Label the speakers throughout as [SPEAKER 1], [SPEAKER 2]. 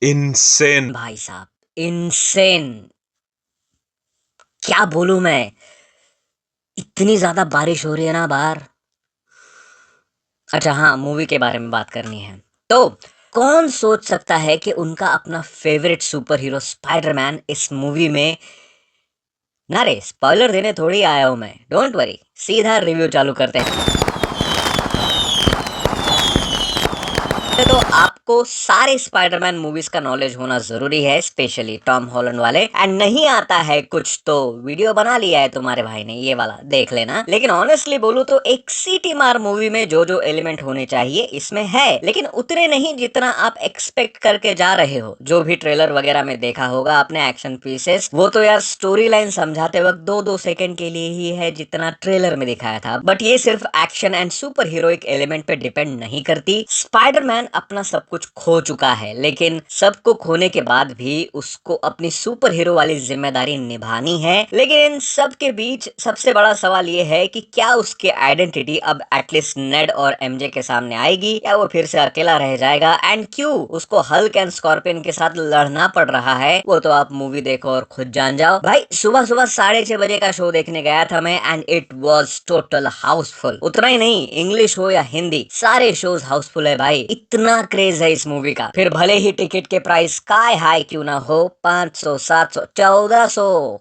[SPEAKER 1] Insane.
[SPEAKER 2] भाई साहब, insane. क्या बोलूं मैं, इतनी ज्यादा बारिश हो रही है ना बाहर। अच्छा हाँ, मूवी के बारे में बात करनी है तो कौन सोच सकता है कि उनका अपना फेवरेट सुपर हीरो स्पाइडरमैन इस मूवी में। ना रे, स्पॉइलर देने थोड़ी आया हूं मैं, डोंट वरी, सीधा रिव्यू चालू करते हैं। तो आपको सारे स्पाइडरमैन मूवीज का नॉलेज होना जरूरी है, स्पेशली टॉम हॉलैंड वाले। एंड नहीं आता है कुछ तो वीडियो बना लिया है तुम्हारे भाई ने, ये वाला देख लेना। लेकिन ऑनेस्टली बोलूं तो एक सीटी मार मूवी में जो जो एलिमेंट होने चाहिए इसमें है, लेकिन उतने नहीं जितना आप एक्सपेक्ट करके जा रहे हो। जो भी ट्रेलर वगैरह में देखा होगा आपने एक्शन पीसेस, वो तो यार स्टोरी लाइन समझाते वक्त 2-2 सेकंड के लिए ही है जितना ट्रेलर में दिखाया था। बट ये सिर्फ action and super heroic element पे डिपेंड नहीं करती। स्पाइडरमैन अपना सब कुछ खो चुका है, लेकिन सबको खोने के बाद भी उसको अपनी सुपर हीरो वाली जिम्मेदारी निभानी है। लेकिन इन सब के बीच सबसे बड़ा सवाल ये है कि क्या उसकी आइडेंटिटी अब एटलीस्ट नेड और एमजे के सामने आएगी, या वो फिर से अकेला रह जाएगा। एंड क्यों उसको हल्क एंड स्कॉर्पियन के साथ लड़ना पड़ रहा है, वो तो आप मूवी देखो और खुद जान जाओ। भाई सुबह सुबह 6:30 बजे का शो देखने गया था मैं, and it was total Housefull. उतना ही नहीं, इंग्लिश हो या हिंदी, सारे शोज हाउसफुल है भाई। इतना क्रेज है इस मूवी का, फिर भले ही टिकट के प्राइस काय हाई क्यों ना हो, 500, 700, 1400।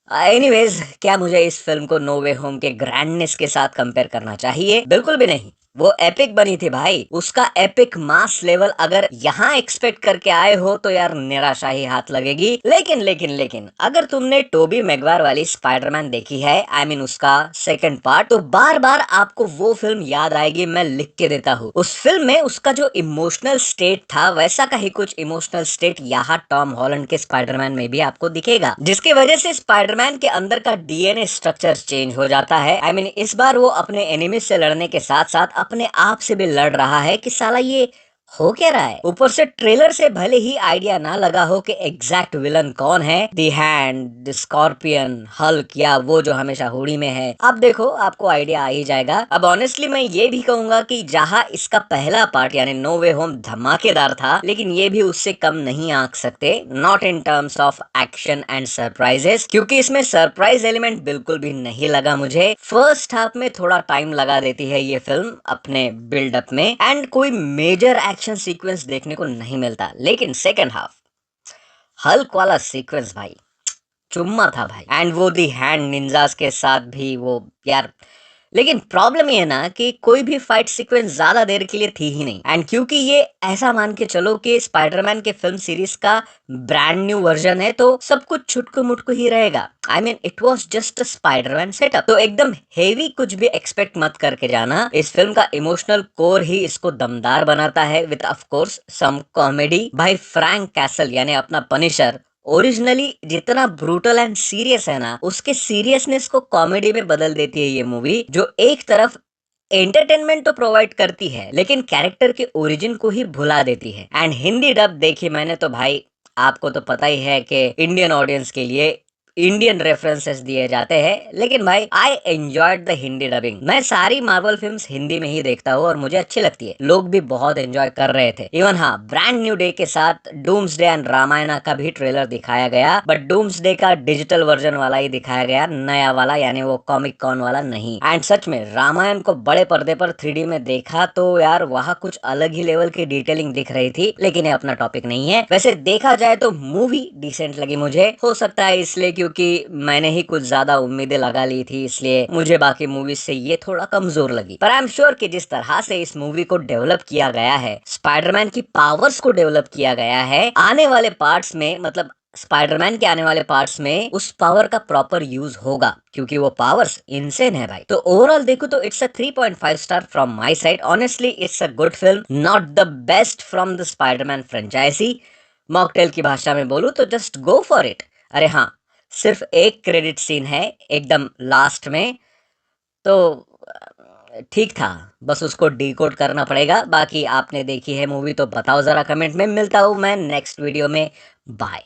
[SPEAKER 2] एनीवेज, क्या मुझे इस फिल्म को नो वे होम के ग्रैंडनेस के साथ कंपेयर करना चाहिए? बिल्कुल भी नहीं। वो एपिक बनी थी भाई, उसका एपिक मास लेवल अगर यहाँ एक्सपेक्ट करके आए हो तो यार निराशा ही हाथ लगेगी। लेकिन अगर तुमने टोबी मैगवायर वाली स्पाइडरमैन देखी है, आई मीन उसका सेकंड पार्ट, तो बार बार आपको वो फिल्म याद आएगी। मैं लिख के देता हूँ, उस फिल्म में उसका जो इमोशनल स्टेट था वैसा का ही कुछ इमोशनल स्टेट यहाँ टॉम हॉलैंड के स्पाइडरमैन में भी आपको दिखेगा, जिसकी वजह से स्पाइडरमैन के अंदर का डीएनए स्ट्रक्चर चेंज हो जाता है। आई मीन इस बार वो अपने एनिमी से लड़ने के साथ साथ अपने आप से भी लड़ रहा है कि साला ये हो क्या रहा है। ऊपर से ट्रेलर से भले ही आइडिया ना लगा हो कि एग्जैक्ट विलन कौन है, दी हैंड, द स्कॉर्पियन, हल्क, या वो जो हमेशा हुडी में है, आप देखो आपको आइडिया आ ही जाएगा। अब ऑनेस्टली मैं ये भी कहूंगा कि जहां इसका पहला पार्ट यानी नो वे होम धमाकेदार था, लेकिन ये भी उससे कम नहीं आंक सकते, not in terms of action and surprises, क्योंकि इसमें सरप्राइज एलिमेंट बिल्कुल भी नहीं लगा मुझे। फर्स्ट हाफ में थोड़ा टाइम लगा देती है ये फिल्म अपने बिल्डअप में, एंड कोई मेजर एक्शन सीक्वेंस देखने को नहीं मिलता। लेकिन सेकंड हाफ, हल्क वाला सीक्वेंस भाई, चुम्मा था भाई। एंड वो दी हैंड निंजास के साथ भी वो, यार। लेकिन प्रॉब्लम ये है ना कि कोई भी फाइट सीक्वेंस ज्यादा देर के लिए थी ही नहीं। एंड क्योंकि ये ऐसा मान के चलो कि स्पाइडरमैन के फिल्म सीरीज का ब्रांड न्यू वर्जन है, तो सब कुछ छुटकू मुटकू ही रहेगा। I mean it was just a Spiderman setup, तो एकदम हेवी कुछ भी एक्सपेक्ट मत करके जाना। इस फिल्म का इमोशनल कोर ही इसको दमदार बनाता है, with of course some comedy. भाई फ्रैंक कैसल यानी अपना पनिशर ओरिजिनली जितना ब्रूटल एंड सीरियस है ना, उसके सीरियसनेस को कॉमेडी में बदल देती है ये मूवी, जो एक तरफ एंटरटेनमेंट तो प्रोवाइड करती है लेकिन कैरेक्टर के ओरिजिन को ही भुला देती है। एंड हिंदी डब देखी मैंने तो भाई, आपको तो पता ही है कि इंडियन ऑडियंस के लिए इंडियन रेफरेंसेस दिए जाते हैं। लेकिन भाई I enjoyed the Hindi dubbing. मैं सारी मार्वल फिल्म्स हिंदी में ही देखता हूँ और मुझे अच्छी लगती है, लोग भी बहुत एंजॉय कर रहे थे। इवन हाँ, ब्रांड न्यू डे के साथ डूम्सडे एंड रामायणा का भी ट्रेलर दिखाया गया, बट डूम्सडे का डिजिटल वर्जन वाला ही दिखाया गया, नया वाला, यानी वो कॉमिक कॉन वाला नहीं। एंड सच में रामायण को बड़े पर्दे पर 3D में देखा तो यार वहाँ कुछ अलग ही लेवल की डिटेलिंग दिख रही थी। लेकिन ये अपना टॉपिक नहीं है। वैसे देखा जाए तो मूवी डिसेंट लगी मुझे, हो सकता है इसलिए क्योंकि मैंने ही कुछ ज्यादा उम्मीदें लगा ली थी, इसलिए मुझे बाकी मूवीज से ये थोड़ा कमजोर लगी। पर आई एम श्योर कि जिस तरह से इस मूवी को डेवलप किया गया है, स्पाइडरमैन की पावर्स को डेवलप किया गया है, आने वाले पार्ट्स में, मतलब स्पाइडरमैन के आने वाले पार्ट्स में उस पावर का प्रॉपर यूज होगा, क्योंकि वो पावर्स इनसेन है भाई। तो ओवरऑल देखो तो it's a 3.5 star from my side. Honestly it's a good film, not the best from the Spiderman franchise. Mocktail की भाषा में बोलूं तो जस्ट गो फॉर इट। अरे हाँ, सिर्फ एक क्रेडिट सीन है एकदम लास्ट में, तो ठीक था, बस उसको डिकोड करना पड़ेगा। बाकी आपने देखी है मूवी तो बताओ जरा कमेंट में। मिलता हूँ मैं नेक्स्ट वीडियो में। बाय।